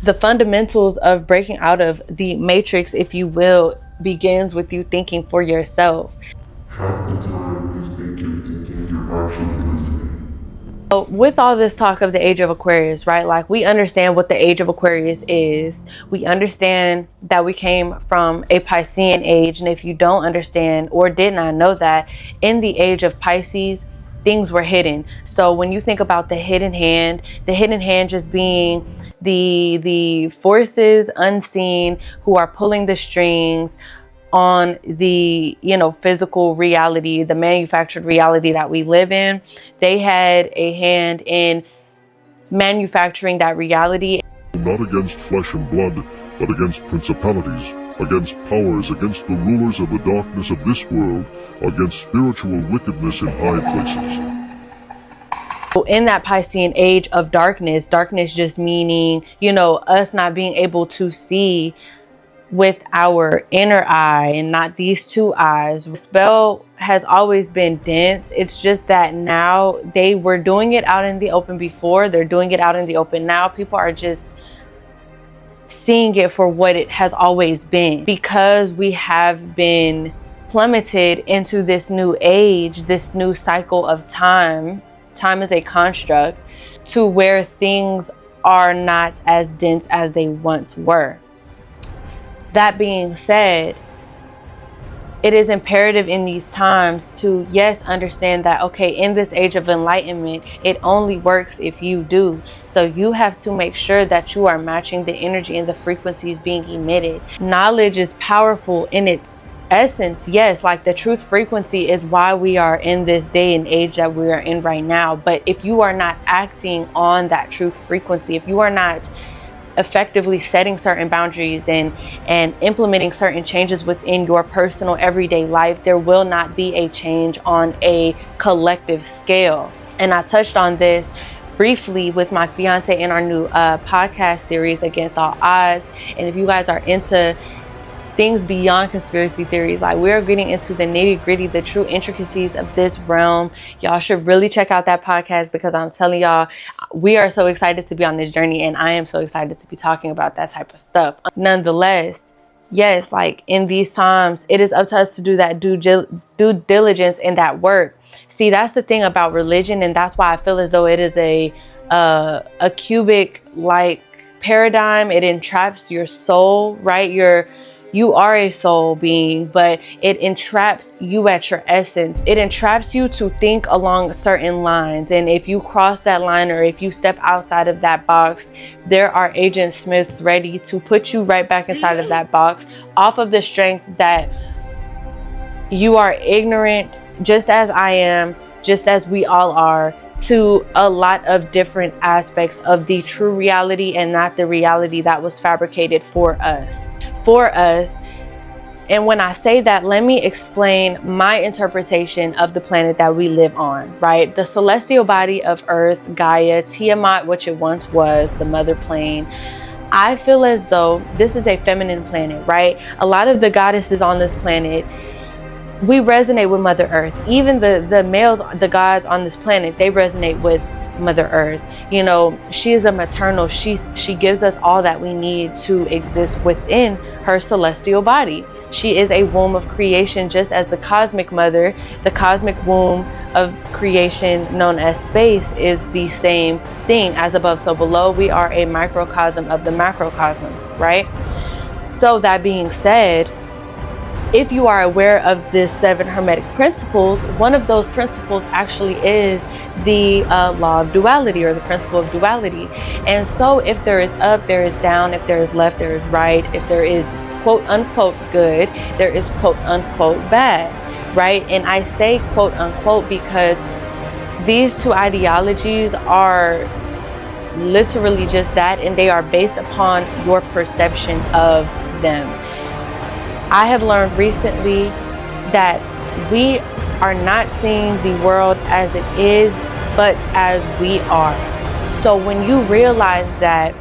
The fundamentals of breaking out of the matrix, if you will, begins with you thinking for yourself. Half the time you think you're thinking, you're actually listening. So with all this talk of the age of Aquarius, right? Like, we understand what the age of Aquarius is. We understand that we came from a Piscean age. And if you don't understand or did not know that, in the age of Pisces, things were hidden. So when you think about the hidden hand just being the forces unseen who are pulling the strings on the, physical reality, the manufactured reality that we live in. They had a hand in manufacturing that reality. Not against flesh and blood, but against principalities, against powers, against the rulers of the darkness of this world, against spiritual wickedness in high places. So in that Piscean age of darkness just meaning, us not being able to see with our inner eye and not these two eyes. The spell has always been dense. It's just that now they were doing it out in the open before. They're doing it out in the open now. People are just seeing it for what it has always been, because we have been plummeted into this new age, this new cycle of time. Time is a construct to where things are not as dense as they once were. That being said, it is imperative in these times to, yes, understand that, okay, in this age of enlightenment, it only works if you do. So you have to make sure that you are matching the energy and the frequencies being emitted. Knowledge is powerful in its essence. Yes, like the truth frequency is why we are in this day and age that we are in right now. But if you are not acting on that truth frequency, if you are not effectively setting certain boundaries and implementing certain changes within your personal everyday life, there will not be a change on a collective scale. And I touched on this briefly with my fiance in our new podcast series, Against All Odds. And if you guys are into things beyond conspiracy theories, like, we're getting into the nitty gritty, the true intricacies of this realm, y'all should really check out that podcast, because I'm telling y'all, we are so excited to be on this journey, and I am so excited to be talking about that type of stuff. Nonetheless, yes, like, in these times, it is up to us to do that due diligence and that work. See, that's the thing about religion, and that's why I feel as though it is a cubic like paradigm. It entraps your soul, right? You are a soul being, but it entraps you at your essence. It entraps you to think along certain lines. And if you cross that line, or if you step outside of that box, there are Agent Smiths ready to put you right back inside of that box, off of the strength that you are ignorant, just as I am, just as we all are, to a lot of different aspects of the true reality, and not the reality that was fabricated for us. And when I say that, let me explain my interpretation of the planet that we live on, right? The celestial body of Earth, Gaia, Tiamat, which it once was, the mother plane. I feel as though this is a feminine planet, right? A lot of the goddesses on this planet, we resonate with Mother Earth. Even the males, the gods on this planet, they resonate with Mother Earth. She is a maternal. She gives us all that we need to exist within her celestial body. She is a womb of creation, just as the cosmic mother, the cosmic womb of creation known as space, is the same thing. As above, so below. We are a microcosm of the macrocosm, right? So that being said, if you are aware of the 7 Hermetic principles, one of those principles actually is the law of duality, or the principle of duality. And so if there is up, there is down. If there is left, there is right. If there is quote unquote good, there is quote unquote bad, right? And I say quote unquote because these two ideologies are literally just that, and they are based upon your perception of them. I have learned recently that we are not seeing the world as it is, but as we are. So when you realize that,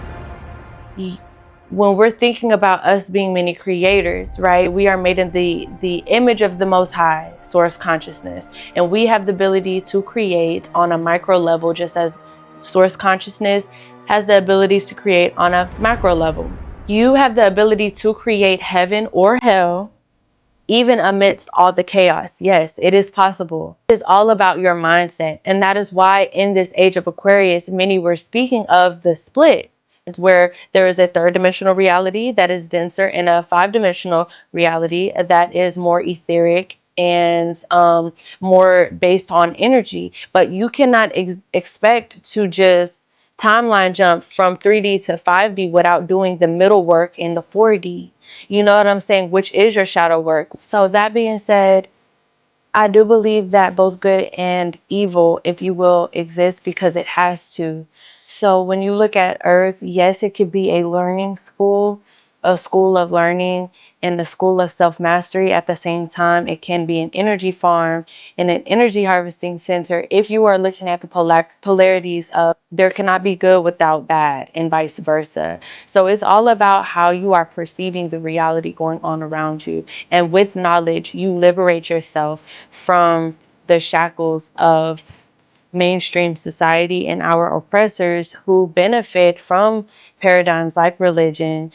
when we're thinking about us being many creators, right? We are made in the image of the Most High, Source Consciousness. And we have the ability to create on a micro level, just as Source Consciousness has the abilities to create on a macro level. You have the ability to create heaven or hell, even amidst all the chaos. Yes, it is possible. It is all about your mindset. And that is why in this age of Aquarius, many were speaking of the split, where there is a third dimensional reality that is denser and a five dimensional reality that is more etheric and more based on energy. But you cannot expect to just timeline jump from 3D to 5D without doing the middle work in the 4D. You know what I'm saying? Which is your shadow work. So that being said, I do believe that both good and evil, if you will, exists because it has to. So when you look at Earth, yes, it could be a learning school, a school of learning, and a school of self-mastery. At the same time, it can be an energy farm and an energy harvesting center if you are looking at the polarities of there cannot be good without bad and vice versa. So it's all about how you are perceiving the reality going on around you. And with knowledge, you liberate yourself from the shackles of mainstream society and our oppressors who benefit from paradigms like religion,